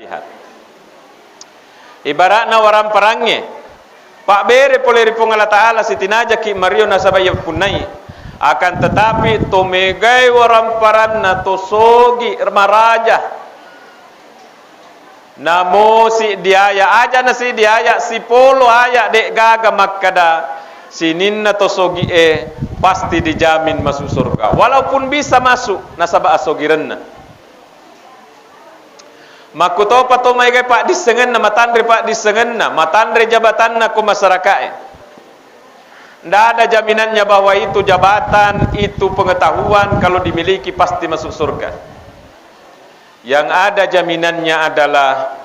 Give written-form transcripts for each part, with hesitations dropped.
lihat. Ibaratna waram perangnya Pak bere poleri Allah Ta'ala sitinaja ki Mario nasabaya punai akan tetapi tomegai waram paranna tosogi maraja namo si diaya aja nasi diaya si polo aya dek gaga makkada sininna tosogi pasti dijamin masuk surga walaupun bisa masuk nasaba asogirenna makuto pato mai Pak disengenna matandre Pak disengenna matandre jabatanna ku masyarakat. Ndak ada jaminannya bahwa itu jabatan, itu pengetahuan kalau dimiliki pasti masuk surga. Yang ada jaminannya adalah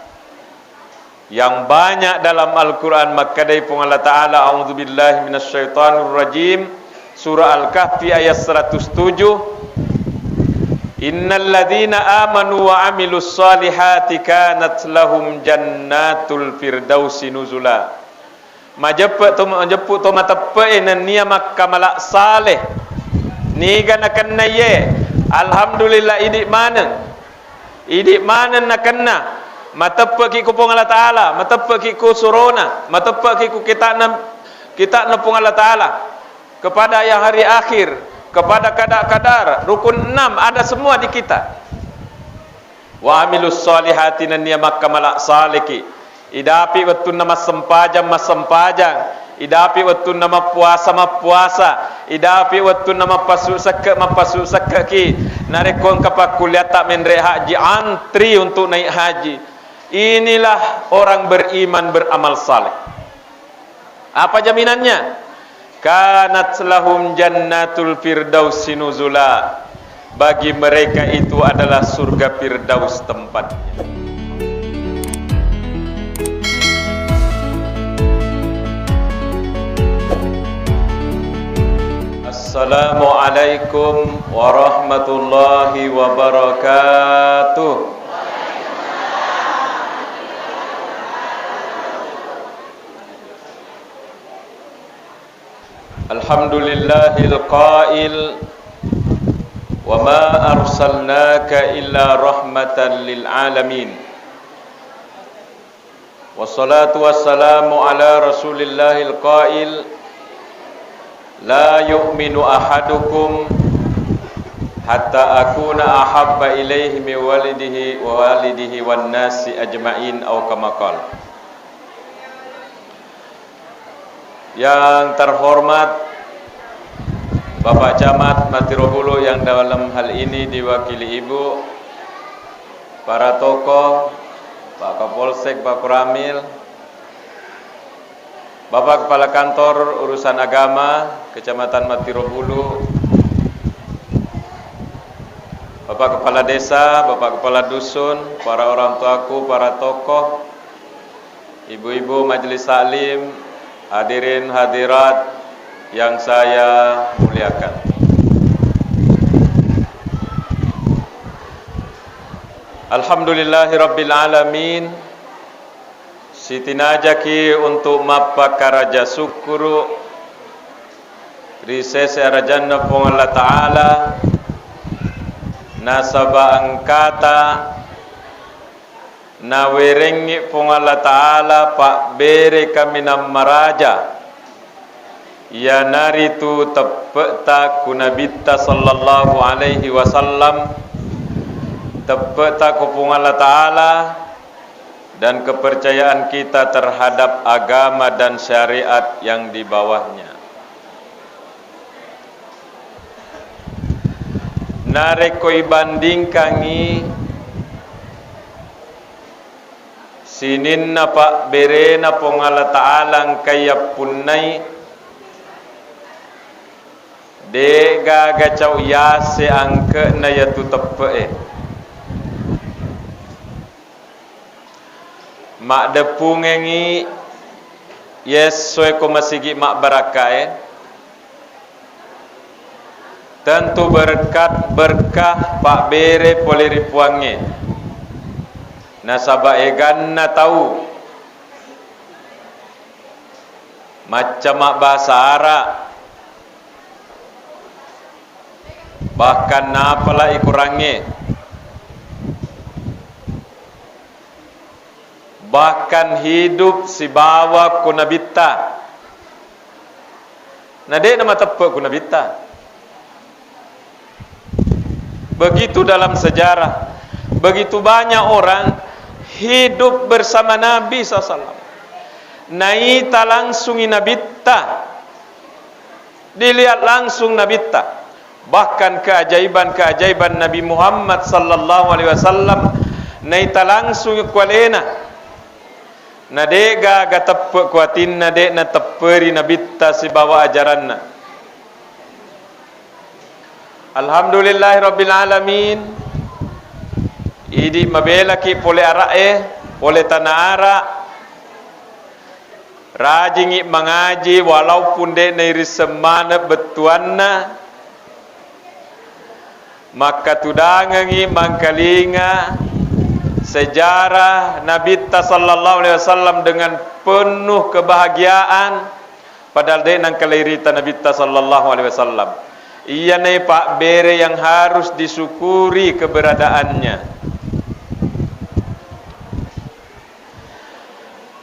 yang banyak dalam Al-Quran. Maka dari Allah Ta'ala, a'udzubillahi minasyaitonirrajim, surah Al-Kahfi ayat 107. Innal ladzina amanu wa amilus solihati kanat lahum jannatul firdausi nuzula. Majaput to matepe nia makkamalak saleh niga nakanna ye alhamdulillah idik mana nakanna matepe ki ku pung Allah Taala matepe ki ku surona matepe ki ku kita napung Allah Taala kepada yang hari akhir kepada kadar rukun 6 ada semua di kita. Wa amilus solihati nia makkamalak saleh ki idapi waktu nama sempajang idapi waktu nama puasa idapi waktu nama pasuk sakak ki narekon kapak kuliah tak menrek haji antri untuk naik haji. Inilah orang beriman beramal saleh. Apa jaminannya? Kanat lahum jannatul firdausi nuzula. Bagi mereka itu adalah surga firdaus tempatnya. Assalamualaikum warahmatullahi wabarakatuh. Alhamdulillahil qail wa ma arsalnaka illa rahmatan lil alamin. Wassalatu wassalamu ala rasulillahil qail la yu'minu ahadukum hatta akuna ahabba ilaihi min walidihi wan nasi ajma'in aw kama qala. Yang terhormat Bapak Camat Matirobulu yang dalam hal ini diwakili Ibu, para tokoh, Pak Kapolsek, Pak Kuramil, Bapak Kepala Kantor Urusan Agama Kecamatan Matirobulu, Bapak Kepala Desa, Bapak Kepala Dusun, para orang tuaku, para tokoh, ibu-ibu majelis taklim, hadirin hadirat yang saya muliakan. Alhamdulillahirabbil alamin. Siti najaki untuk mapaka raja syukuru risese arajanna pong Allah Ta'ala nasaba angkata nawerengi pong Allah Ta'ala pak bere kami maraja ya naritu tepeta kunabita sallallahu alaihi wasallam tepeta kupung Allah Ta'ala dan kepercayaan kita terhadap agama dan syariat yang di bawahnya. Narekoi bandingkangi sininna pak berena pong Allah Ta'ala kaya punnai dega gacau yase angke na yatu tepe mak depungengi yes soe ko masigi mak barakai tentu berkah pak bere poleri puange nasaba eganna tahu macam mak bahasa Arab bahkan apalah ikurange bahkan hidup si bawa ku nabita. Nade nama tepe ku nabita. Begitu dalam sejarah, begitu banyak orang hidup bersama Nabi SAW. Naita langsung nabita, dilihat langsung nabita. Bahkan keajaiban-keajaiban Nabi Muhammad sallallahu alaihi wasallam naita langsung kualena. Nadega gatepe kuatin nade na teperi nabita si bawa ajaranna. Alhamdulillahirabbil alamin. Idi mabela ki pole arae, pole tanara. Rajingi mengaji walaupun de neri semana betuanna. Maka tudangangi mangkalinga sejarah Nabi sallallahu alaihi wasallam dengan penuh kebahagiaan, padahal dia nang kelirita Nabi sallallahu alaihi wasallam. Ia nai pak bere yang harus disyukuri keberadaannya.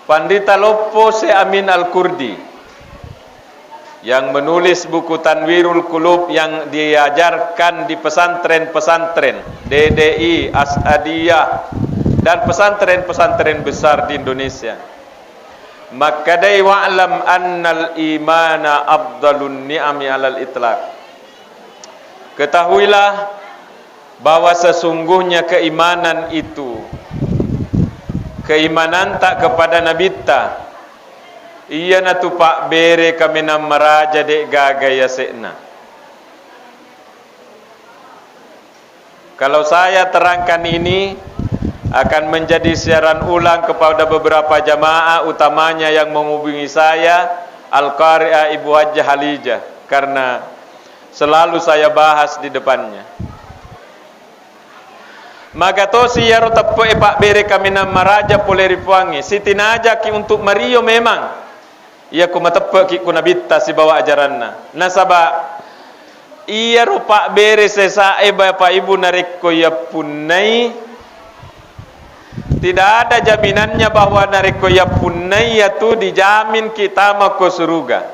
Pandita Lopo Se Amin Al-Kurdi yang menulis buku Tanwirul Qulub yang diajarkan di pesantren-pesantren DDI, Asadiyah dan pesantren-pesantren besar di Indonesia. Maka dai wa'lam annal imana afdalun ni'ami 'alal itlaq. Ketahuilah bahwa sesungguhnya keimanan itu, keimanan tak kepada Nabi ta, iya na tu pak bere kami nam maraja dek gagaya sekna. Kalau saya terangkan ini akan menjadi siaran ulang kepada beberapa jamaah, utamanya yang menghubungi saya, Al-Qari'ah Ibu Hajjah Halijah, karena selalu saya bahas di depannya. Maka to siaro tepe pak bere kami nam maraja poleri puangi sitinaja ki untuk Mario memang. Ia ku matepe ki ku nabita si bawa ajaranna. Nasaba iya rupa bere sesae bapak ibu narik ko ya punai. Tidak ada jaminannya bahwa narik ko ya punai itu dijamin kita mako surga.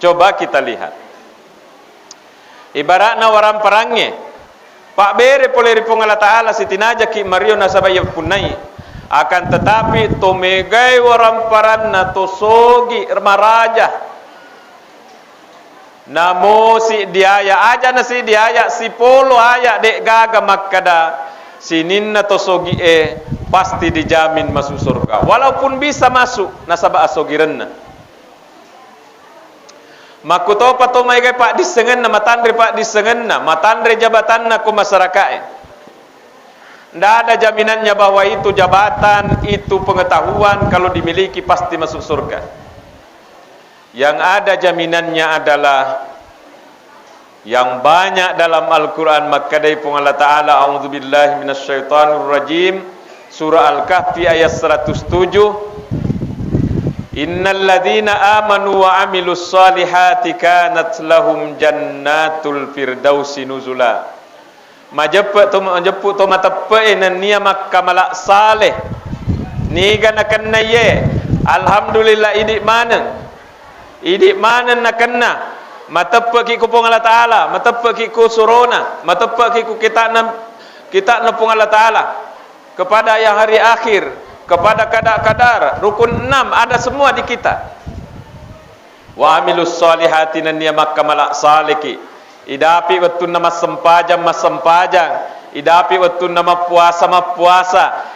Coba kita lihat. Ibaratna waram perangnya. Pak bere poleri pungala taala sitinaja ki Mario nasaba ya punai. Akan tetapi tomegai waramparan na tosogi maraja namo si diaya aja na si diaya si polo aya dek gaga makkada sinin na tosogi pasti dijamin masuk surga walaupun bisa masuk nasaba asogirenna. Makuto patomai gai pak disengenna matandre pak disengenna matandre jabatanna ku masyarakat. Tidak ada jaminannya bahwa itu jabatan, itu pengetahuan kalau dimiliki pasti masuk surga. Yang ada jaminannya adalah yang banyak dalam Al-Quran. Maka dari Allah Ta'ala, a'udzubillahi minasyaitonirrajim, surah Al-Kahfi ayat 107. Innal ladzina amanu wa amilus salihati kanat lahum jannatul firdausi nuzula. Majaput to matape nan niya makkamalak saleh ni gana kanna ye alhamdulillah idik manan nakanna matape ki ku pung Allah Taala matape ki ku surona matape ki ku kita na pung Allah Taala kepada yang hari akhir kepada kadar rukun 6 ada semua di kita. Wa amilus solihati nan niya makkamalak saleh ki idapi waktu nama sempajang idapi waktu nama puasa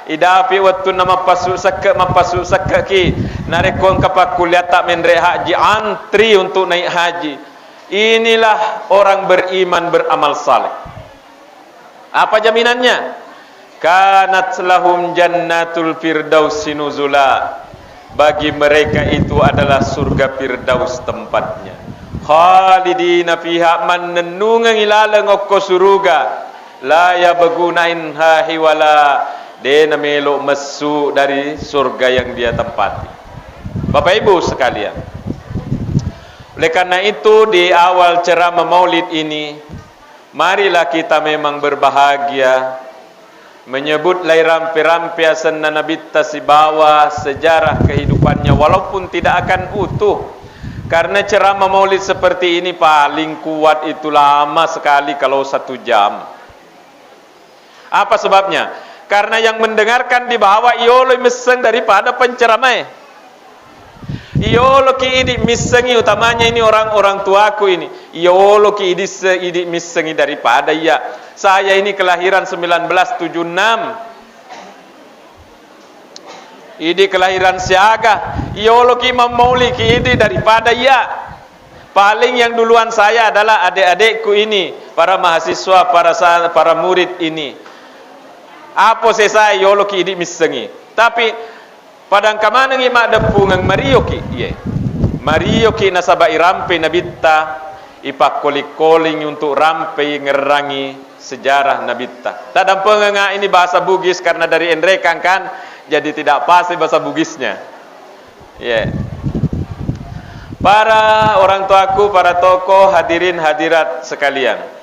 idapi waktu nama pasuk sakak ki narekon kapak kuliah tak menre haji antri untuk naik haji. Inilah orang beriman beramal saleh. Apa jaminannya? Kanat lahum jannatul firdausi nuzula. Bagi mereka itu adalah surga firdaus tempatnya. Khalidina fiha man nenungang ilala ngokko suruga la yabguna inha hiwala de namelo mesu dari surga yang dia tempati. Bapak Ibu sekalian, oleh karena itu di awal ceramah Maulid ini marilah kita memang berbahagia menyebut lai rampe-rampe asanna nabitta si bawa sejarah kehidupannya walaupun tidak akan utuh. Karena ceramah maulid seperti ini paling kuat itu lama sekali kalau 1 jam. Apa sebabnya? Karena yang mendengarkan di bawah iolo meseng daripada penceramah. Iolo ki idi misengi, utamanya ini orang-orang tuaku ini. Iolo ki idi misengi daripada iya. Saya ini kelahiran 1976. Idi kelahiran Siaga. Iolo ki mauli ki idi daripada iya. Paling yang duluan saya adalah adik-adikku ini, para mahasiswa, para murid ini. Apa saya iolo ki idi misengi. Tapi padang kamana ngi mak depungang Mario ki ye. Mario ki nasabai rampe nabitta ipakoli-koling untuk rampe ngerangi sejarah nabitta. Tadam pengenga ini bahasa Bugis karena dari Endrekang kan jadi tidak pasti bahasa Bugisnya. Ye. Para orang tuaku, para tokoh, hadirin hadirat sekalian.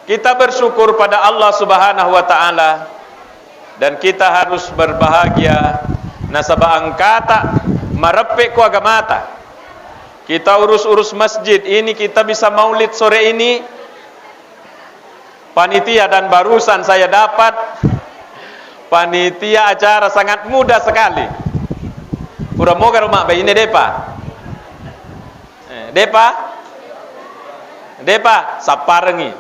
Kita bersyukur pada Allah Subhanahu wa taala. Dan kita harus berbahagia nasabah angkata marepek ku agamata. Kita urus-urus masjid ini, kita bisa maulid sore ini. Panitia dan barusan saya dapat panitia acara sangat mudah sekali. Pura moga rumah bayi ini depa. Depa saparengi.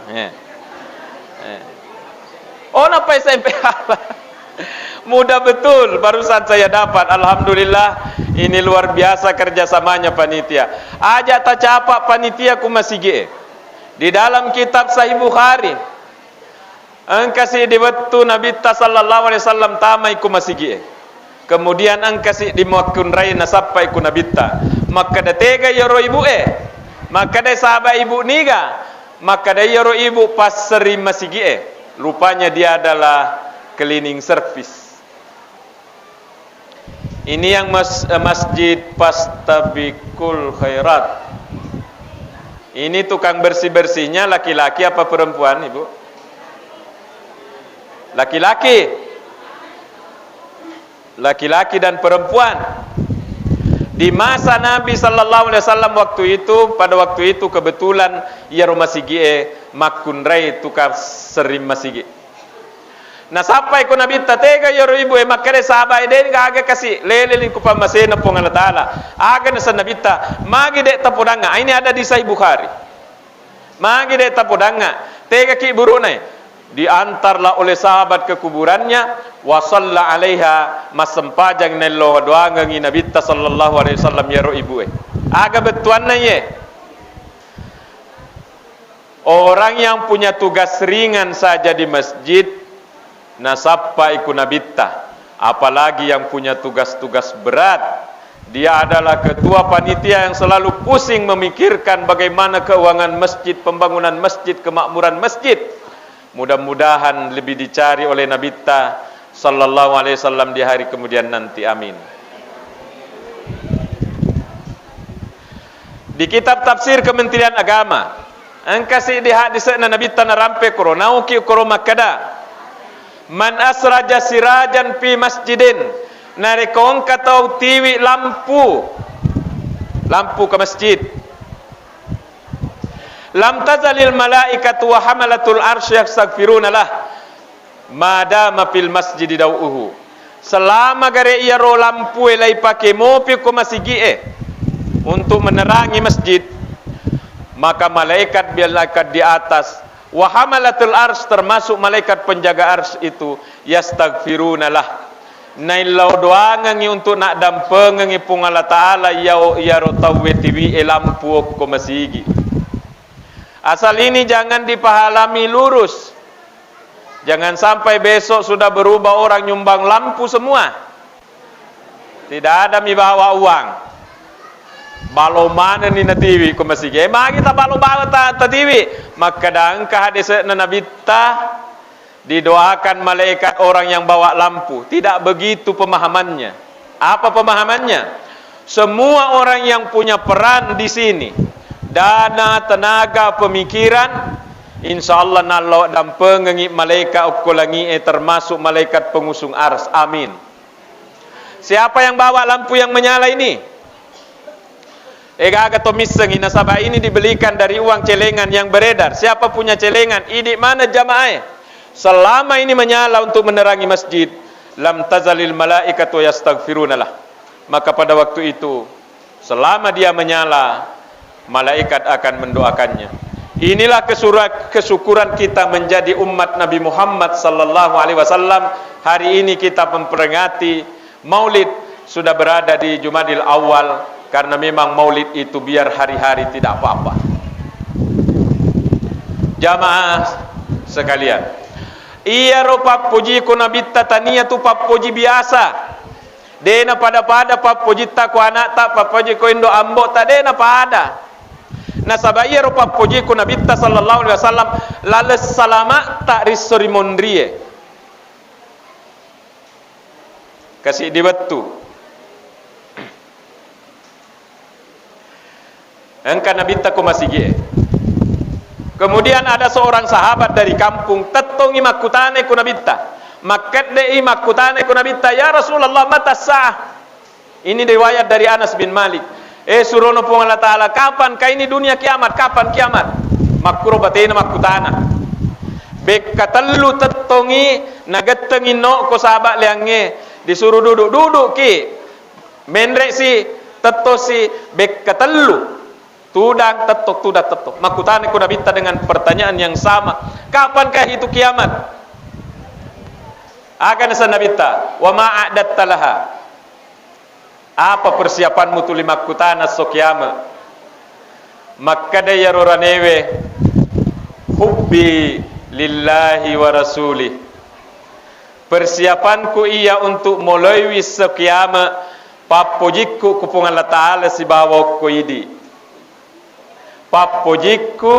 Oh napa SMP mudah betul barusan saya dapat. Alhamdulillah ini luar biasa kerjasamanya panitia. Aja tak capak panitia ku masih ge. Di dalam kitab Sahih Bukhari angkasi di waktu Nabi sallallahu alaihi wasallam tamai ku masih ge. Kemudian angkasi di muakun raina sampai ku Nabi ta. Maka da tega yoro ibu maka da sahabat ibu niga. Maka da yoro ibu pas seri masih ge. Rupanya dia adalah cleaning service. Ini yang masjid Pastabikul Khairat. Ini tukang bersih-bersihnya laki-laki apa perempuan, Ibu? Laki-laki. Laki-laki dan perempuan. Di masa Nabi sallallahu alaihi wasallam pada waktu itu kebetulan ia rumah sigie makunrai tukang serim masigi. Nah sampai ku Nabi tatega yoro ibu makare sahabat ide aga kasih lelelin ku pamasena pong Allah taala aga na sa Nabi ta magi de tapodanga ini ada di Sahih Bukhari magi de tapodanga tega ki burunai diantarlah oleh sahabat ke kuburannya wa salla alaiha masempajang nello doanga ngi Nabi ta sallallahu alaihi wasallam yoro ibu aga betuan na ye. Orang yang punya tugas ringan saja di masjid nasabpa iku nabitta, apalagi yang punya tugas-tugas berat. Dia adalah ketua panitia yang selalu pusing memikirkan bagaimana keuangan masjid, pembangunan masjid, kemakmuran masjid. Mudah-mudahan lebih dicari oleh nabitta sallallahu alaihi wasallam di hari kemudian nanti, amin. Di kitab tafsir Kementerian Agama angkasi di hadis na nabitta na rampe corona uki koroma kada man asraja sirajan fi masjidin narekong katau tiwi lampu ke masjid lam tazalil malaikatu wa hamalatul arsy yastaghfiruna lah madama fil masjid dawuhu selama gare ia ro lampu elai pake mopi ko masigi untuk menerangi masjid maka malaikat di atas wa hamalatul ars termasuk malaikat penjaga ars itu yastaghfiruna lah nailau doangangi untuk nak dampengengi pung Allah taala ya rotawetiwi lampu ko masigi. Asal ini jangan dipahalami lurus. Jangan sampai besok sudah berubah orang nyumbang lampu semua. Tidak ada mi bawa uang. Balo mana ni na TV ko masige magi ta balo bawa ta TV maka dangka hadis na nabitta didoakan malaikat orang yang bawa lampu. Tidak begitu pemahamannya. Apa pemahamannya? Semua orang yang punya peran di sini, dana, tenaga, pemikiran, insyaallah nalo dan pengengi malaikat ukulangi termasuk malaikat pengusung ars. Amin. Siapa yang bawa lampu yang menyala ini? Ega to miseng nasabah ini dibelikan dari uang celengan yang beredar. Siapa punya celengan? Ini mana jamaah? Selama ini menyala untuk menerangi masjid, lam tazalil malaikatu yastaghfirunalah. Maka pada waktu itu, selama dia menyala, malaikat akan mendoakannya. Inilah kesyukuran kita menjadi umat Nabi Muhammad sallallahu alaihi wasallam. Hari ini kita memperingati Maulid, sudah berada di Jumadil Awal, karena memang Maulid itu biar hari-hari tidak apa-apa. Jamaah sekalian, iya rupa puji ku nabi tatania tu pap puji biasa. Dena pada pap puji ta ku anak tak pap puji ku indo ambo tak dena pada. Nasabah iya rupa puji ku nabi ta sallallahu alaihi wasallam lales salama tak risori mondrie. Kasih di batu. Engkau nabi ta ku masih ge. Kemudian ada seorang sahabat dari kampung tetongi makutane ku nabi ta. Makat dei makutane ku nabi ta, ya Rasulullah mata sah. Ini riwayat dari Anas bin Malik. Surono pun Allah Ta'ala, kapan ka ini dunia kiamat? Kapan kiamat? Makuro batena makutana. Beka telu tetongi nagetengin no ko sahabat liange. Disuruh duduk ki. Menrek si teto si beka telu. Tudang tetok. Makutane ku nabita dengan pertanyaan yang sama. Kapankah itu kiamat? Akan sanabita, wa ma'adat talaha. Apa persiapanmu tuli makutana so kiamat? Maka daya roranewe hubbi lillahi wa rasulih. Persiapanku ia untuk melalui so kiamat papojikku kupung Allah Ta'ala si bawa ko idi. Papojikku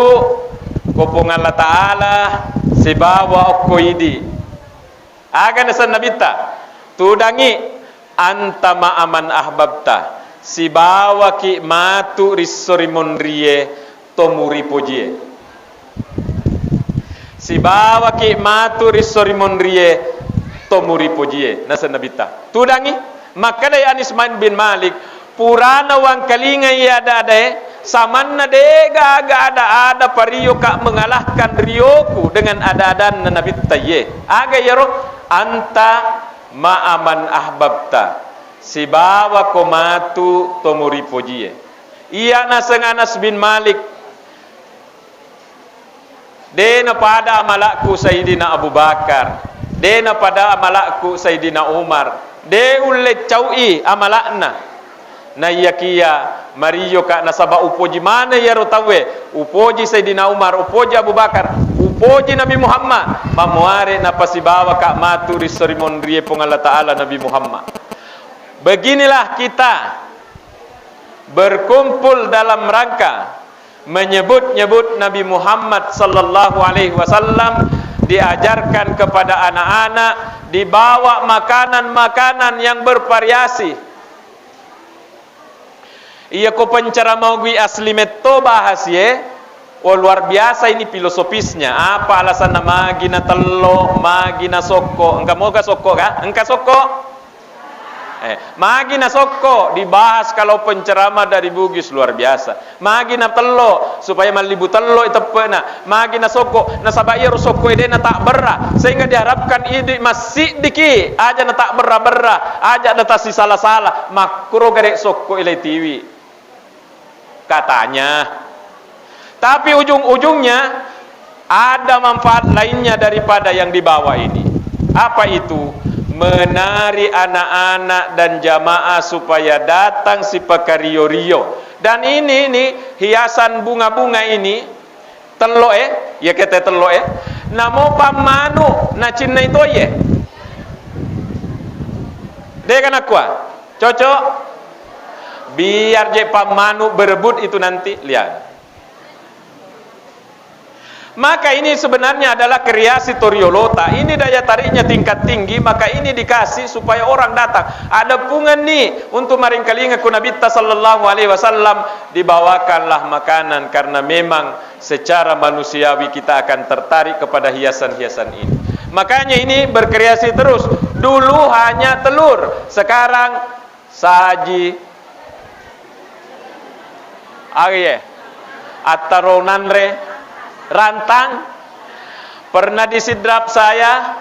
kupung Allah Ta'ala si bawa ko idi. Agan nasan nabita tudangi anta ma'aman ahbabta si bawa ki matu risori mondrie tomuri pojie. Si bawa ki matu risori mondrie tomuri pojie nasan nabita tudangi. Maka dari Anas bin Malik purana wang kalinga ia ada samanna dega ada pario ka mengalahkan rioku dengan ada-adan nabita ye aga yaro anta ma'aman ahbabta si bawa komatu tomuri pojie. Iya naseng Anas bin Malik dena pada amalakku Sayyidina Abu Bakar, dena pada amalakku Sayyidina Umar, de ulle caui amalakna na yakia mariyo ka nasaba upoji mana ya rotawe upoji Sayyidina Umar, upoji Abu Bakar, upoji Nabi Muhammad mamuare na pasibawa ka matu risori mondrie pong Allah Ta'ala Nabi Muhammad. Beginilah kita berkumpul dalam rangka menyebut-nyebut Nabi Muhammad sallallahu alaihi wasallam, diajarkan kepada anak-anak, dibawa makanan-makanan yang bervariasi. Iya ko penceramah gue asli metto bahas ye. Oh luar biasa ini filosofisnya. Apa alasan nama gina tello, magina soko? Engkau mau ke soko kah? Engkau soko? Magina soko dibahas kalau penceramah dari Bugis luar biasa. Magina tello supaya malibu tello itu pena. Magina soko nasabaya rusoko ide na tak berra sehingga diharapkan ide masih diki aja na tak berra aja na tak si salah makro gede soko ilai tiwi katanya. Tapi ujung-ujungnya ada manfaat lainnya daripada yang dibawa ini. Apa itu? Menari anak-anak dan jamaah supaya datang si pekario-rio. Dan ini hiasan bunga-bunga ini telo ya kete telo namo pamanu na cinna itu ye. Dekan aku cocok biar je pamanu berebut itu nanti lihat. Maka ini sebenarnya adalah kreasi Toriolota. Ini daya tariknya tingkat tinggi, maka ini dikasih supaya orang datang. Ada pungan nih untuk maring kalinga ku Nabi sallallahu alaihi wasallam, dibawakanlah makanan karena memang secara manusiawi kita akan tertarik kepada hiasan-hiasan ini. Makanya ini berkreasi terus. Dulu hanya telur, sekarang saji, ataronanre, rantang. Pernah disidrap saya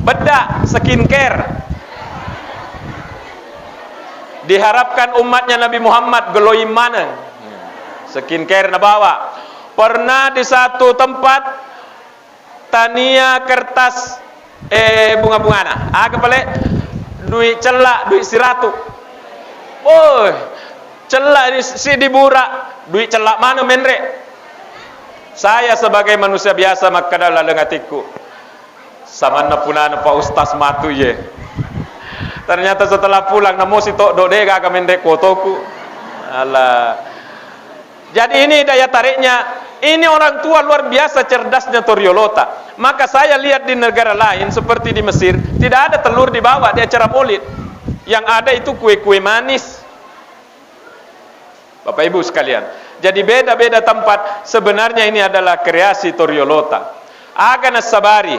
bedak skincare. Diharapkan umatnya Nabi Muhammad geloy mana skincare na bawa. Pernah di satu tempat tania kertas bunga-bungana aga pale duit celak, duit siratu. Oh, celak si dibura, duit celak mana menre. Saya sebagai manusia biasa maka dalam hatiku samana punana Pak Ustaz matu ye. Ternyata setelah pulang namo si tok dodega ka mendek kotoku. Alah. Jadi ini daya tariknya. Ini orang tua luar biasa cerdasnya Toriolota. Maka saya lihat di negara lain seperti di Mesir, tidak ada telur dibawa di acara Maulid. Yang ada itu kue-kue manis. Bapak Ibu sekalian, jadi beda-beda tempat. Sebenarnya ini adalah kreasi Toriolota. Agak sabari,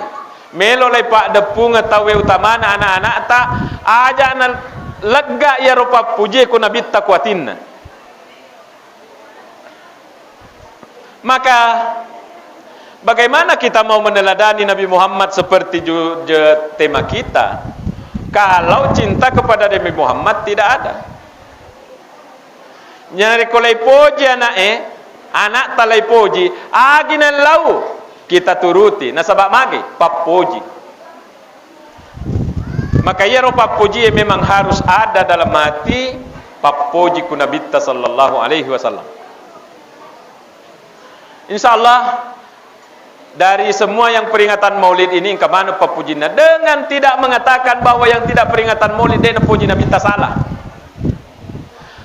melolai pak depung atau utamana anak-anak tak aja lega ya rupa puji ku nabi takwatin. Maka bagaimana kita mau meneladani Nabi Muhammad seperti tema kita kalau cinta kepada Nabi Muhammad tidak ada? Nyari kolai poji anak talai poji aginan lau kita turuti nasabak magi pap poji. Maka ya pap poji memang harus ada dalam hati pap poji ku Nabi sallallahu alaihi wasallam. Insyaallah dari semua yang peringatan Maulid ini kemana pap pujina dengan tidak mengatakan bahwa yang tidak peringatan Maulid dia puji Nabi salah.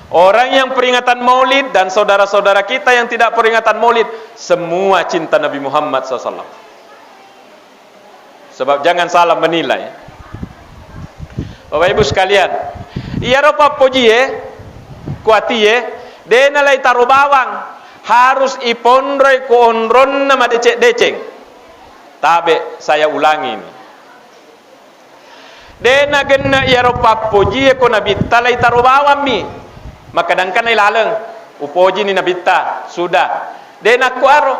Orang yang peringatan Maulid dan saudara-saudara kita yang tidak peringatan Maulid semua cinta Nabi Muhammad SAW. Sebab jangan salah menilai. Bapak Ibu sekalian, iya ropa puji kuati dena lai taruh bawang harus ipondroi ko onron nama deceng. Tabe saya ulangi ini. Dena genna iya ropa puji ko nabi talai taruh bawang mi. Maka dangkan ilaleng upoji ni Nabi ta sudah dena kuaro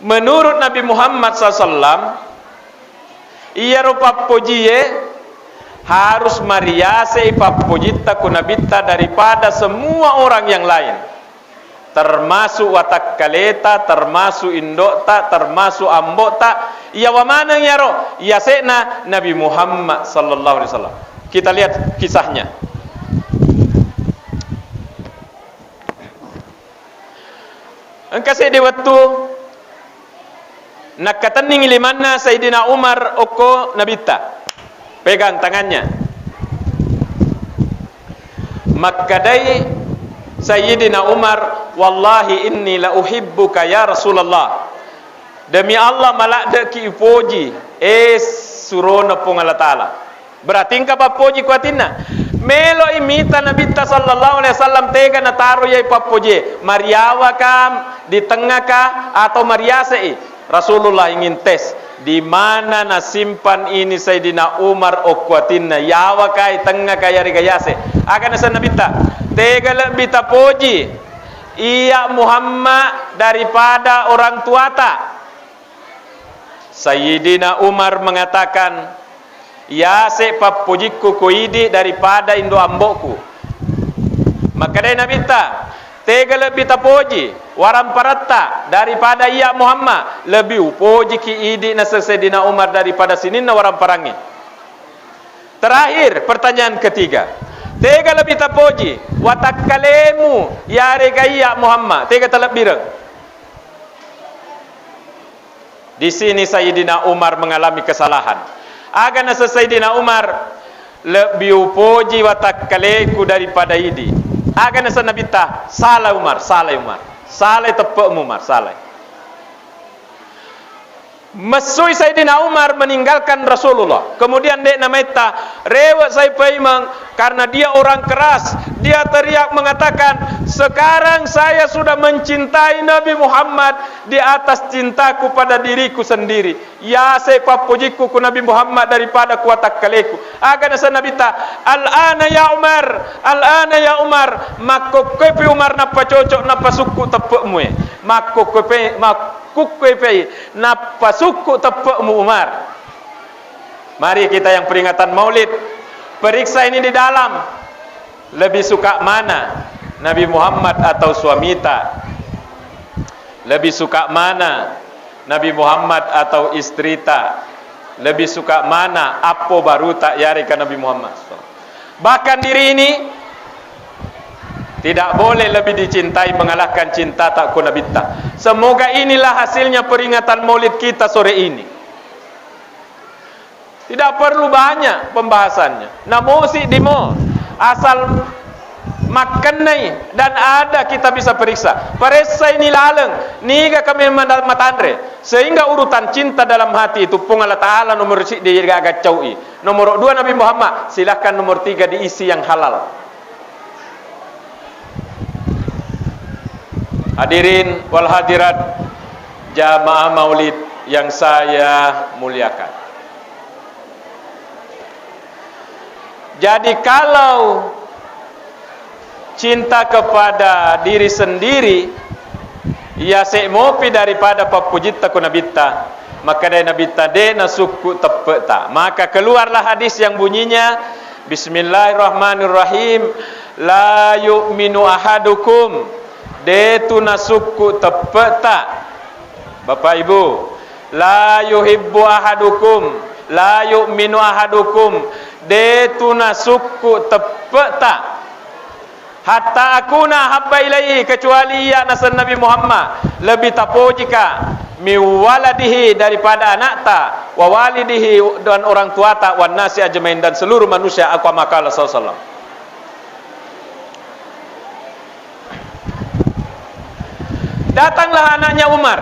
menurut Nabi Muhammad SAW iya rupa pojiye harus mariase ipapojita ku Nabi ta daripada semua orang yang lain, termasuk watak kaleta, termasuk indokta, termasuk ambota. Iya wa mana ya ro iya sena Nabi Muhammad sallallahu alaihi wasallam. Kita lihat kisahnya. Engkase di waktu nakataning limanna Sayyidina Umar oko nabita pegang tangannya makadai Sayyidina Umar wallahi inni la uhibbuka ya Rasulullah, demi Allah malak ki ipoji surona pong Allah Ta'ala. Berarti engkau papoji kuatina melo imita Nabi sallallahu alaihi wasallam tega na taro yai papoji mariawa kam di tengah ka atau mariase. Rasulullah ingin tes di mana na simpan ini Sayyidina Umar okuatina yawa kai tengah kaya rigayase akan nasa Nabi tega lebih tapoji iya Muhammad daripada orang tua ta. Sayyidina Umar mengatakan ya se papujiku kuidi daripada indo ambokku. Maka dari Nabi tega lebih tapoji waram paratta daripada iya Muhammad lebih upoji ki idi na Sayyidina Umar daripada sinin na waram parangi. Terakhir pertanyaan ketiga, tega lebih tapoji watak kalemu ya rega iya Muhammad tega talab bireng. Di sini Sayyidina Umar mengalami kesalahan. Agar nasa Sayyidina Umar lebih upoji watak kaleku daripada idi. Agar nasa Nabi salah Umar, salah Umar, salah tepuk Umar, salah. Mesui Sayyidina Umar meninggalkan Rasulullah. Kemudian dia namanya rewet saya memang karena dia orang keras. Dia teriak mengatakan, sekarang saya sudah mencintai Nabi Muhammad di atas cintaku pada diriku sendiri. Ya saya papujiku ku Nabi Muhammad daripada kuatak kaleku. Agar nasa Nabi ta, al-ana ya Umar, al-ana ya Umar. Mako kepe Umar napa cocok napa suku tepekmu. Mako kepe kukwepei napa suku tepekmu Umar. Mari kita yang peringatan Maulid periksa ini di dalam. Lebih suka mana, Nabi Muhammad atau suamita? Lebih suka mana, Nabi Muhammad atau istrita? Lebih suka mana, apo baru tak yari ke Nabi Muhammad? Bahkan diri ini tidak boleh lebih dicintai mengalahkan cinta tak kunabita. Semoga inilah hasilnya peringatan Maulid kita sore ini. Tidak perlu banyak pembahasannya. Namosi dimo asal makanai dan ada kita bisa periksa. Periksa ini laleng, niga kami matandre. Sehingga urutan cinta dalam hati itu pun Allah Ta'ala nomor si dia agak caui. Nomor 2 Nabi Muhammad, silahkan nomor 3 diisi yang halal. Hadirin wal hadirat jamaah Maulid yang saya muliakan. Jadi kalau cinta kepada diri sendiri ia semopi daripada papujita kunabita, maka dari nabita de nasuku tepeta. Maka keluarlah hadis yang bunyinya Bismillahirrahmanirrahim, la yu'minu ahadukum detu nasuku tepeta. Bapak Ibu, la yuhibbu ahadukum, la yu'minu ahadukum detu nasuku tepeta hatta akuna habba ilaihi, kecuali ya nasan Nabi Muhammad lebih tapojika miwaladihi daripada anak ta, wa walidihi dan orang tua ta, wan nasi ajmain dan seluruh manusia. Aku makala sallallahu. Datanglah anaknya Umar.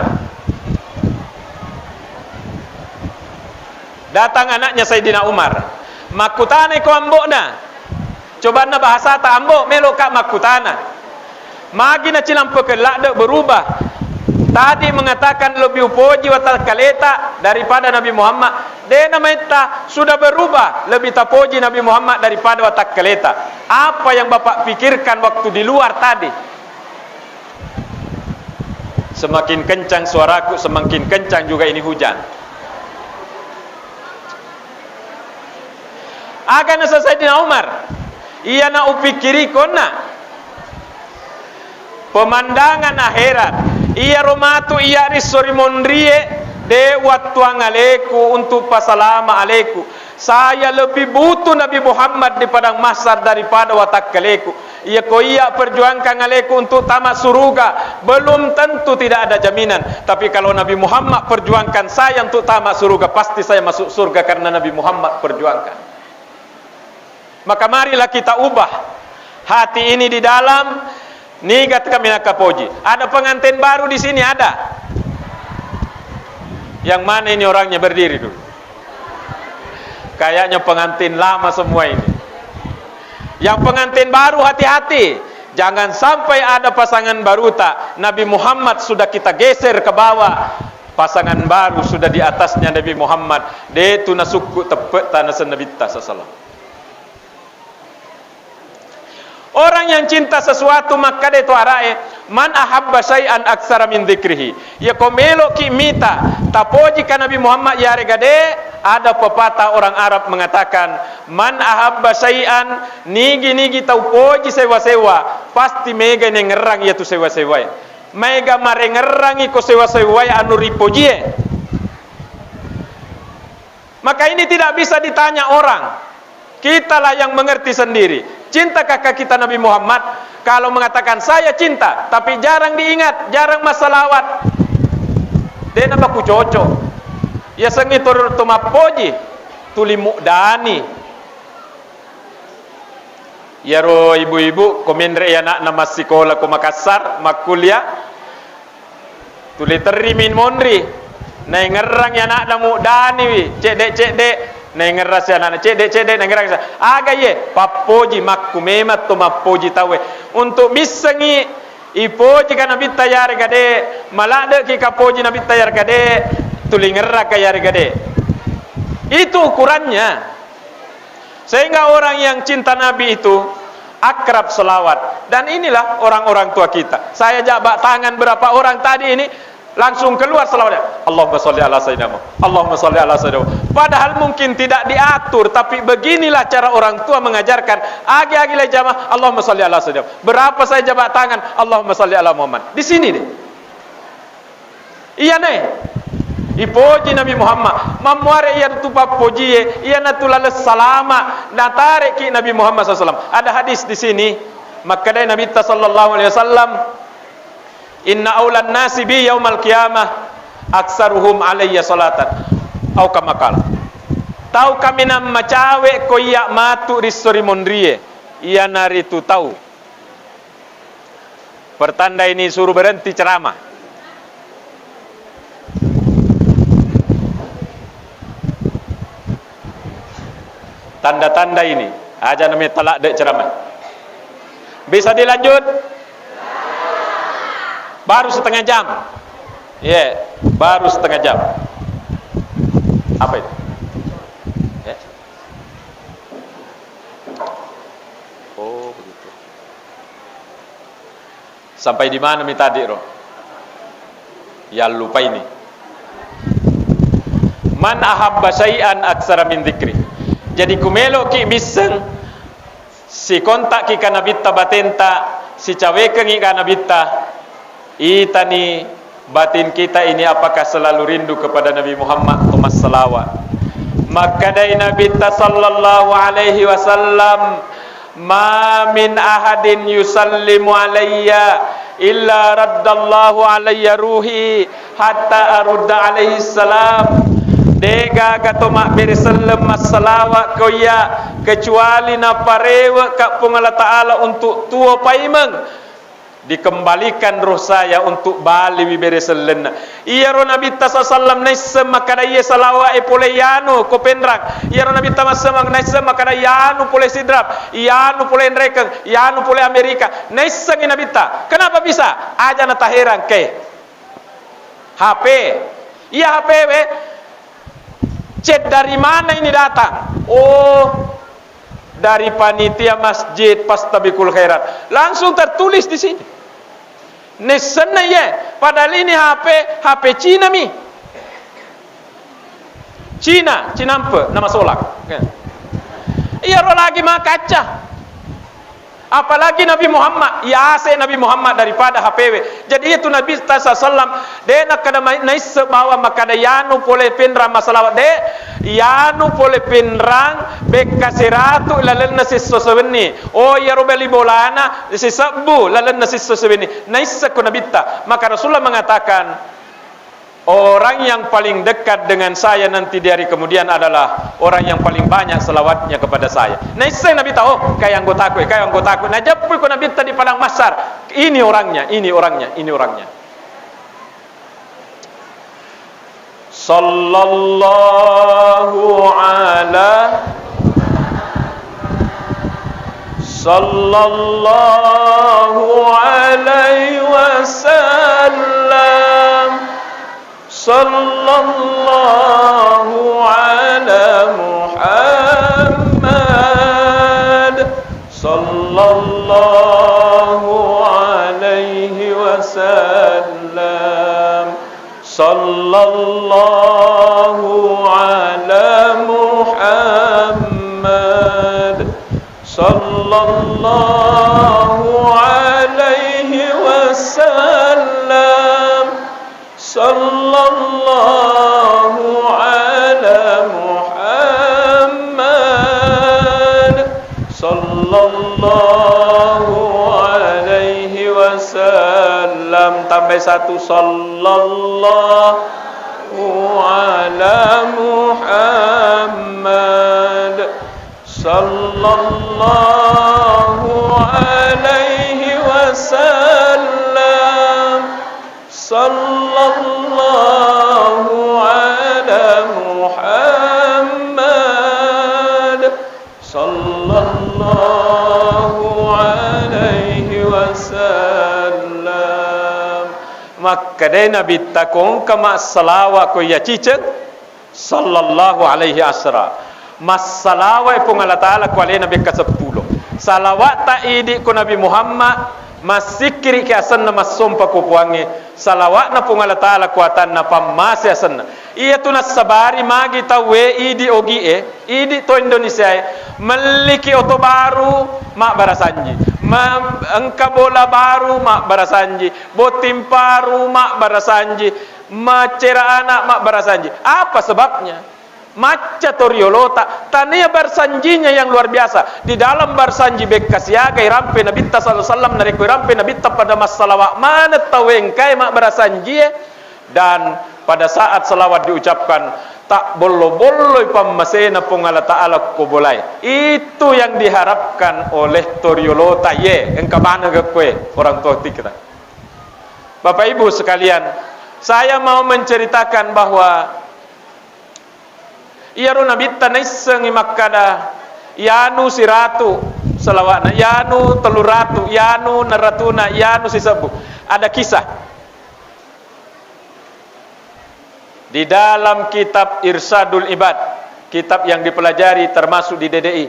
Datang anaknya Sayyidina Umar. Makutane ko ambokna. Coba na bahasa ta ambok melo ka makutana. Magi na cilam pekelak de berubah. Tadi mengatakan lebih upoji watal kaleta daripada Nabi Muhammad. De namanya sudah berubah, lebih tapoji Nabi Muhammad daripada watak kaleta. Apa yang Bapak pikirkan waktu di luar tadi? Semakin kencang suaraku, semakin kencang juga ini hujan. Akan selesai Sayyidina Umar. Ia nak upikiri kona pemandangan akhirat. Ia romatu ia risori mondrie de watuang aleku untuk pasalama aleku. Saya lebih butuh Nabi Muhammad di padang mahsyar daripada watak kaleku. Ia ko ia perjuangkan aleku untuk tamat surga. Belum tentu, tidak ada jaminan. Tapi kalau Nabi Muhammad perjuangkan saya untuk tamat surga, pasti saya masuk surga karena Nabi Muhammad perjuangkan. Maka marilah kita ubah hati ini di dalam nigat kami nak kapoji. Ada pengantin baru di sini, ada. Yang mana ini orangnya berdiri dulu? Kayaknya pengantin lama semua ini. Yang pengantin baru hati-hati. Jangan sampai ada pasangan baru tak. Nabi Muhammad sudah kita geser ke bawah. Pasangan baru sudah di atasnya Nabi Muhammad. De tu nasuku tepet tanah senabita sallallahu. Orang yang cinta sesuatu maka dia tu arae man ahabba syai'an aksara min dzikrihi. Ya komelo kimita tapoji kan Nabi Muhammad ya regade. Ada pepatah orang Arab mengatakan man ahabba syai'an nigi taupoji sewa-sewa pasti mega nengerang ya tu sewa-sewa. Mega marengerangi ko sewa-sewa anu ripojie. Maka ini tidak bisa ditanya orang. Kitalah yang mengerti sendiri. Cinta kakak kita Nabi Muhammad. Kalau mengatakan saya cinta, tapi jarang diingat, jarang masalawat. Dia nama ku cocok. Ya sengi tur tumapoji, tuli mukdani. Ya ro ibu-ibu komendre ya nak nama sekolah ku Makassar, makuliah. Tuli terimin mondri. nai ngerang ya nak damu dani wi cedek nai ngeras ya nak cedek nai ngerang aga ye papoji makku memat to mapoji tawe untuk bisangi ipoji kana bitta yar gade malade ki kapoji na bitta yar gade tulingerra ka yar gade. Itu ukurannya. Sehingga orang yang cinta Nabi itu akrab selawat. Dan inilah orang-orang tua kita. Saya jabat tangan berapa orang tadi ini langsung keluar selawatnya. Allahumma sholli ala sayyidina Muhammad. Allahumma sholli ala sayyidina Muhammad. Padahal mungkin tidak diatur, tapi beginilah cara orang tua mengajarkan. Agi-agi le jamaah Allahumma sholli ala sayyidina Muhammad. Berapa saya jabat tangan Allahumma sholli ala Muhammad. Di sini deh. Iya nih. Ipoji Nabi Muhammad mamuare iya tupa pojiye iya natulala salama natare ki Nabi Muhammad SAW. Ada hadis di sini makadai Nabi sallallahu alaihi wasallam inna aulan nasi bi yaumal qiyamah aksaruhum alayya salatan au kama qala tau kami nam macawe ko iya matu risori mondrie iya nari tu tahu pertanda ini suruh berhenti ceramah. Tanda-tanda ini aja namanya talak dek ceramah. Bisa dilanjut? Baru setengah jam. Ya, baru setengah jam. Apa itu? Ya. Oh, begitu. Sampai di mana mi tadi, Roh? Ya lupa ini. Man ahabba syai'an aksara min dzikri. Jadi kumelo ki biseng si kontak ki kana bitta batenta si caweke ki kana bitta itani batin kita ini apakah selalu rindu kepada Nabi Muhammad Thomas salawat. Maka dai Nabi sallallahu alaihi wasallam ma min ahadin yusallimu alayya illa raddallahu alayya ruhi hatta arudda alaihi salam. Dega kata mak berisallam masalawat koya kecuali na parewa ka pungala taala untuk tua paimeng dikembalikan roh saya untuk bali berisallam. Iya ro Nabi sallam naisem makadaya salawat pole yanu ko pendrang. Iya ro Nabi tamasem naisem makadaya yanu pole sidrap, yanu pole nrekeng, yanu pole Amerika. Naisem Nabi ta. Kenapa bisa? Aja na taheran ke HP. Iya HP we. Chat dari mana ini datang? Oh, dari panitia masjid Pastabikul Khairat. Langsung tertulis di sini. Nesena ya. Padahal ini HP Cina mi. Cina apa? Nama solak. Iya roh lagi mah kaca. Apalagi Nabi Muhammad, ya se Nabi Muhammad daripada HPW. Jadi itu Nabi sallam de nak kada nais bawa makada yanu pole pinrang masalah de yanu pole pinrang bekasiratu lalan nasis sosabeni. Oh ya robeli bolana sisabu lalan nasis sosabeni. Nais ko Nabi ta. Maka Rasulullah mengatakan orang yang paling dekat dengan saya nanti di hari kemudian adalah orang yang paling banyak selawatnya kepada saya. Nah, saya Nabi tahu kayak anggotaku. Nah, jepul ko Nabi tadi padang masar. Ini orangnya. Sallallahu alaihi wasallam. Sallallahu ala Muhammad. Sallallahu alaihi wasallam. Sallallahu ala Muhammad. Sallallahu alaihi wasallam. Sallallahu ala Muhammad. Sallallahu alaihi wasallam. Tambah satu. Sallallahu ala Muhammad. Sallallahu alaihi wasallam. Sallallahu sallallahu alaihi wasallam. Maka dai Nabi takong kama salawat ko ya cicet sallallahu alaihi asra. Mas salawat pun Allah Taala ko ale Nabi ke-10. Salawat ta idi ko Nabi Muhammad masikiri ke asan na masompa ko puangi. Salawat na pun Allah Taala ko atan na pamasi asan na. Iya tu nas sabari magi tawe idi ogi idi to Indonesia meliki oto baru mak barasanji engka bola baru mak barasanji botim paru mak barasanji macera anak mak barasanji. Apa sebabnya? Maca toriolota tania barsanjinya yang luar biasa. Di dalam barsanji bekasiaga irampe Nabi sallallahu alaihi wasallam nareko irampe Nabi pada masalawat mana tawengkai mak barasanji dan pada saat salawat diucapkan tak bolo-bolo pamasena pun Allah Ta'ala kubolai. Itu yang diharapkan oleh toriolota ye engka mana ke kue orang tua kita. Bapak Ibu sekalian, saya mau menceritakan bahwa iyaru Nabi taniseng imakada yanu siratu salawatna yanu teluratu yanu naratuna yanu sisabu. Ada kisah di dalam kitab Irsadul Ibad, kitab yang dipelajari termasuk di DDI.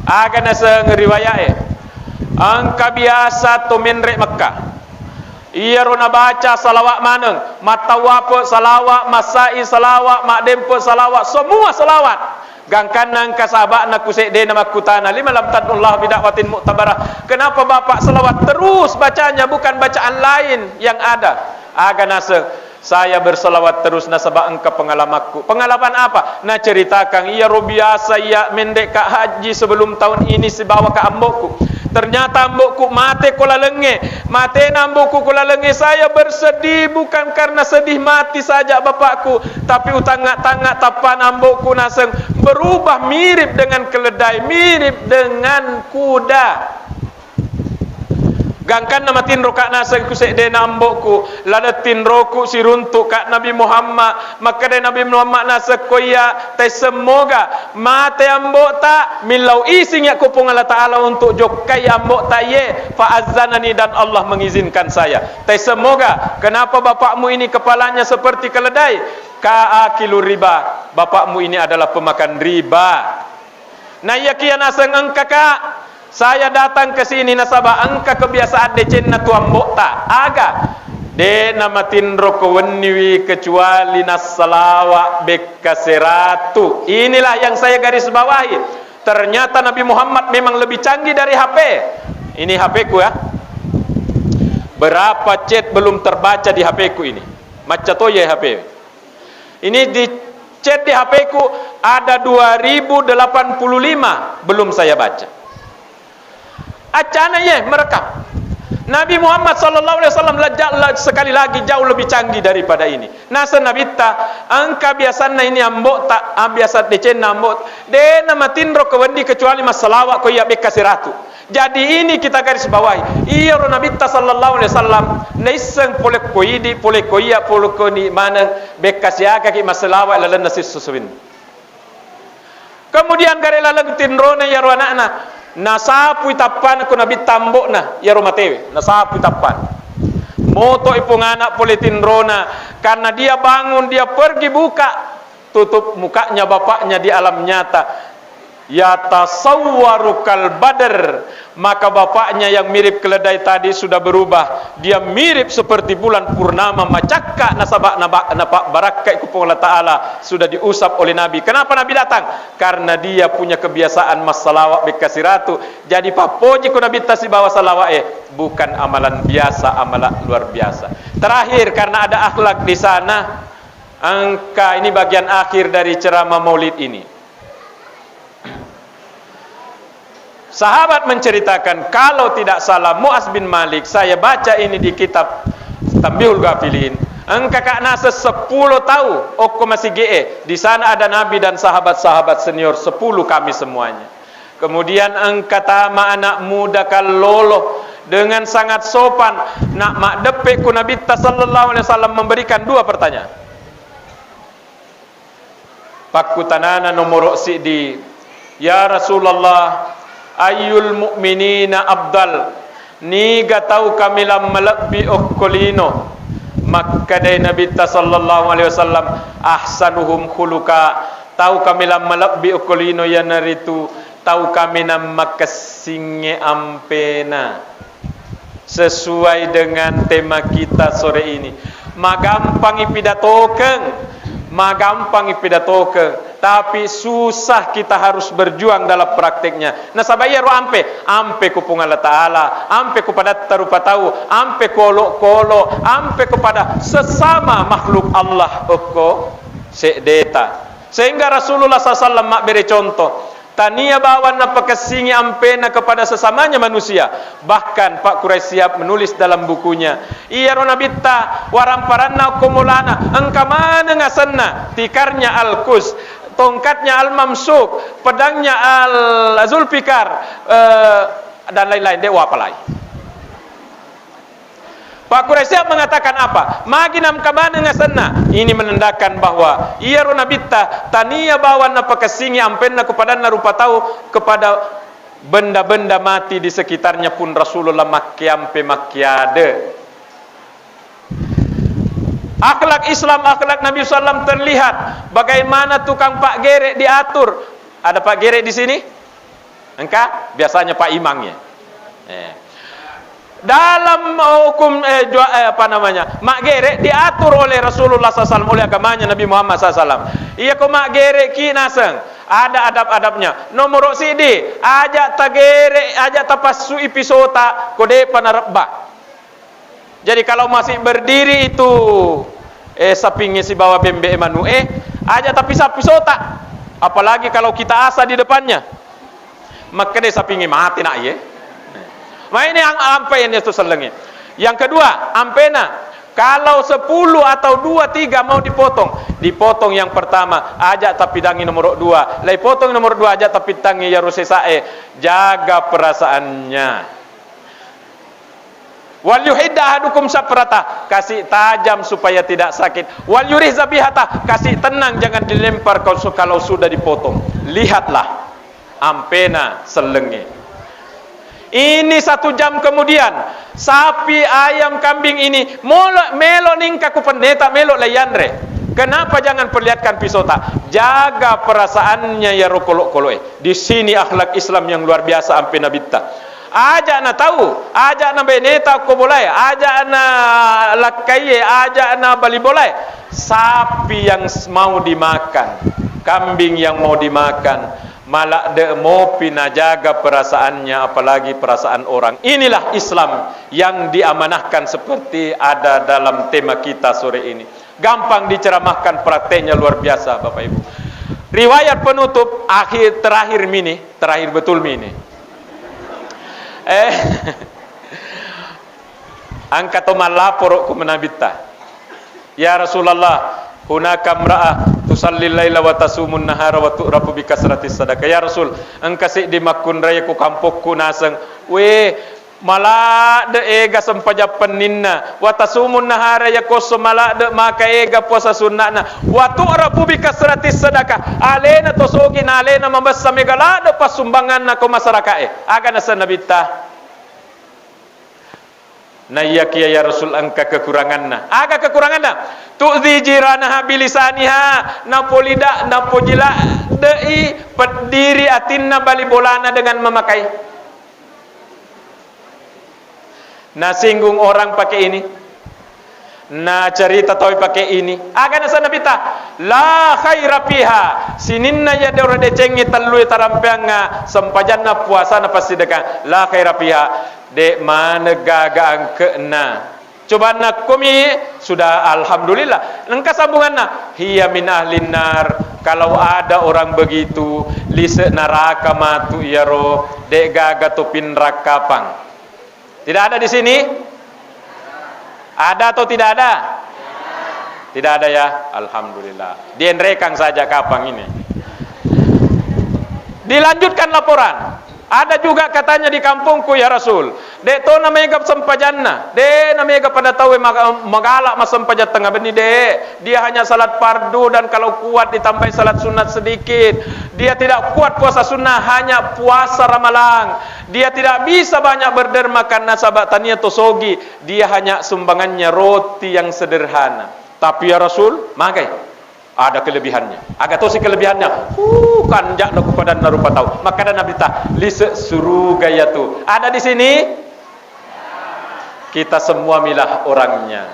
Agana ngeriwayae angka biasa tu minrek Mekah. Ia rona baca salawat maneng, matawapo salawat, masai salawat, makdempo salawat, semua salawat. Gangkanang kasabak nak kusede nama kutana lima lam tadullah bidakwatin mu'tabarah. Kenapa bapak salawat terus bacanya bukan bacaan lain yang ada? Agana saya berselawat terus nasabah engkau pengalamanku. Pengalaman apa? Nah ceritakan ia biasa ia mendek kak haji sebelum tahun ini sibawa ke ambokku. Ternyata ambokku mati kula lenge. Mati ambokku kula lenge. Saya bersedih bukan karena sedih mati saja bapakku, tapi utang-tangak tapan ambokku naseng berubah mirip dengan keledai, mirip dengan kuda. Gangkan nama tinro kak nasa kusek de nambokku lada tinro ku siruntuk kak Nabi Muhammad maka de Nabi Muhammad nasa koya te semoga mate ambok tak milau ising ya kupung Allah Ta'ala untuk jokai ambok tak ye fa'azzanani dan Allah mengizinkan saya te semoga kenapa bapakmu ini kepalanya seperti keledai ka'akilu riba bapakmu ini adalah pemakan riba. Nah ya kia nasa ngengka kak saya datang ke sini nasabah angka kebiasaan decenna tuan bokta aga de nama tinro keweniwi kecuali nasalawa bekaseratu. Inilah yang saya garis bawahi. Ternyata Nabi Muhammad memang lebih canggih dari HP. Ini HP ku ya. Berapa chat belum terbaca di HP ku ini? Macam tu ya HP. Ini di chat di HP ku ada 2085 belum saya baca. Acana ye merekam. Nabi Muhammad sallallahu alaihi wasallam sekali lagi jauh lebih canggih daripada ini. Nasa Nabi ta angka biasana ini ambok tak biasa decen ambok de nama tinro kewendi kecuali masalawat ko ya bekasiratu. Jadi ini kita garis bawahi. Iya Nabi ta sallallahu alaihi wasallam naiseng pole koidi pole koya pole koni mana bekasiaka ki masalawat lalan nasis suswin. Kemudian gare lalang tinro na ya anakna nasapu itapan ko Nabi tambok na ya romatewe nasapu itapan moto ipong anak politin rona karena dia bangun dia pergi buka tutup mukanya bapaknya di alam nyata ya tasawwaru kal badr maka bapaknya yang mirip keledai tadi sudah berubah dia mirip seperti bulan purnama macakka nasabak napak barakat kupung Allah Ta'ala sudah diusap oleh Nabi. Kenapa Nabi datang? Karena dia punya kebiasaan masalawat bekasiratu. Jadi papoji ku Nabi tasi bawa salawat bukan amalan biasa, amalan luar biasa. Terakhir karena ada akhlak di sana angka ini bagian akhir dari ceramah maulid ini. Sahabat menceritakan kalau tidak salah Mu'az bin Malik, saya baca ini di kitab Tambihul Ghafilin. Engka kak nasa 10 tahun oko masih GE. Di sana ada Nabi dan sahabat-sahabat senior 10 kami semuanya. Kemudian engka tama anak muda kalolo dengan sangat sopan nak mak depe ku Nabi sallallahu alaihi wasallam memberikan 2 pertanyaan. Pakku tanana nomor si di Ya Rasulullah, ayyul mu'minina abdal, ni gatau kami lam malabbi okkolino. Maka dari Nabi sallallahu alaihi wasallam, ahsanuhum khuluqa, tahu kami lam malabbi okkolino ya naritu, tahu kami nam makasinge ampena. Sesuai dengan tema kita sore ini, magampang ipidatokeun, tapi susah kita harus berjuang dalam prakteknya. Nah sabayaro ampe kupung Allah Ta'ala, ampe kepada tarupa tahu, ampe kolo, ampe kepada sesama makhluk Allah oko sedeta. Sehingga Rasulullah SAW mak beri contoh, tania bawan na pakasingi ampena kepada sesamanya manusia. Bahkan Pak Quraisy siap menulis dalam bukunya, iya rona bitta waramparanna kumulana, engkamana ngasanna, tikarnya al-kus, tongkatnya al-mamsuk, pedangnya al-zulfikar, dan lain-lain. Dewa apa lain? Pak Quraisy mengatakan apa? Maginam kamana ngasanna. Ini menandakan bahwa ia rona bitta tania bawan na pakasingi ampenna kepada narupa tahu kepada benda-benda mati di sekitarnya pun Rasulullah makiampe makiade. Akhlak Islam, akhlak Nabi SAW terlihat bagaimana tukang Pak Gerek diatur. Ada Pak Gerek di sini? Engkau? Biasanya Pak Imangnya. Dalam hukum mak gerek diatur oleh Rasulullah SAW, oleh agamanya Nabi Muhammad SAW. Iya ko mak gerek ki naseng, ada adab-adabnya. Nomor sidi, ajak tagere, ajak tapassu ipisota kode panarabba. Jadi kalau masih berdiri itu sapingi si bawa bembe emanu ajak tapi sapisota. Apalagi kalau kita asa di depannya, maka dia sapingi mati nak ye. Nah ini yang ampen itu selengnya. Yang kedua, ampena. Kalau 10 atau 2, 3 mau dipotong yang pertama, ajak tapi dangi nomor 2. Lai potong nomor 2 ajak tapi tangi ya rusesae. Jaga perasaannya. Wal yuhidda ahadukum saprata, kasih tajam supaya tidak sakit. Wal yurih zabihata, kasih tenang jangan dilempar kalau sudah dipotong. Lihatlah ampena selengnya. Ini 1 jam kemudian, sapi, ayam, kambing ini melo ningka ku pendeta melo layanre. Kenapa jangan perlihatkan pisota? Jaga perasaannya ya rokolo-koloe. Di sini akhlak Islam yang luar biasa ampe nabita. Ajak na tahu, ajak na beneta ko boleh, ajak na lakaye, ajak na bali boleh. Sapi yang mau dimakan, kambing yang mau dimakan, malak de mau pina jaga perasaannya, apalagi perasaan orang. Inilah Islam yang diamanahkan seperti ada dalam tema kita sore ini. Gampang diceramahkan, prakteknya luar biasa Bapak Ibu. Riwayat penutup terakhir betul mini. Angkat tomal lapor ku menabita. Ya Rasulullah, hunaka mra'ah tusallil laila wa tasumun nahara wa tu'rafu bi kasratis sadaqah. Ya Rasul, engkasi di makun raya ku kampokku naseng. Mala de ega sempaja peninna wa tasumun nahara ya koso mala de maka ega puasa sunnahna wa tu'rafu bi kasratis sadaqah. Alena tosogi na alena mambassa megala de pasumbangan na ko masyarakat aga nasa nabita. Nayyak ya Rasul angka kekuranganna. Aga kekuranganna. Tu'zi jiranaha bilisaniha napolida napojila dei pediri atinna bali bolana dengan memakai. Nah singgung orang pakai ini, nah cerita tahu pakai ini. Aga nasa nabita la khaira fiha sininna ya dora decengi talui tarampeanga sempajanna puasa na pasti dekan la khaira fiha de mana gaga angkena. Coba nak kumi sudah alhamdulillah. Engka sambunganna hiya min ahlin nar. Kalau ada orang begitu lise neraka matu ya ro de gaga tupin rakapang. Tidak ada di sini? Ada atau tidak ada? Tidak ada ya, alhamdulillah. Dienrekang saja kapang ini. Dilanjutkan laporan. Ada juga katanya di kampungku ya Rasul. Dek to namanya gap sempajanna. Dek namanya gap pada tahu magalak mas sempajat tengah beni dek. Dia hanya salat fardu dan kalau kuat ditambah salat sunat sedikit. Dia tidak kuat puasa sunnah, hanya puasa Ramalan. Dia tidak bisa banyak berderma karena sahabat tania tosogi. Dia hanya sumbangannya roti yang sederhana. Tapi ya Rasul, makai ada kelebihannya. Agak tosi kelebihannya. Kan jak nak kepada narupa tahu. Maka Nabi ta lise suruh gaya tu. Ada di sini. Kita semua milah orangnya.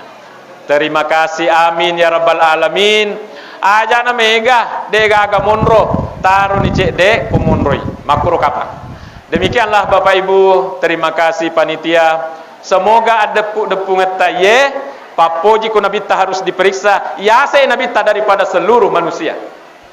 Terima kasih, amin ya rabbal alamin. Aja na mega dega aga monro taruh ni cek de pemonroi makro kapa. Demikianlah Bapak Ibu, terima kasih panitia. Semoga ada depung etaye papoji ku nabita harus diperiksa ya saya nabita daripada seluruh manusia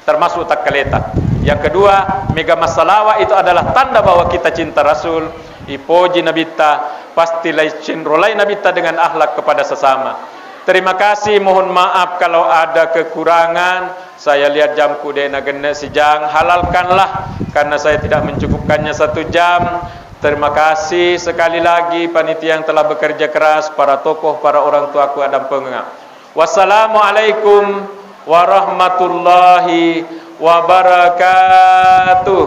termasuk takaleta. Yang kedua, mega masalawa itu adalah tanda bahwa kita cinta Rasul. Ipoji nabita pasti cinrolai nabita dengan akhlak kepada sesama. Terima kasih, mohon maaf kalau ada kekurangan. Saya lihat jamku dena gena sejang, halalkanlah karena saya tidak mencukupkannya 1 jam. Terima kasih sekali lagi panitia yang telah bekerja keras, para tokoh, para orang tuaku dan pengengah. Wassalamualaikum warahmatullahi wabarakatuh.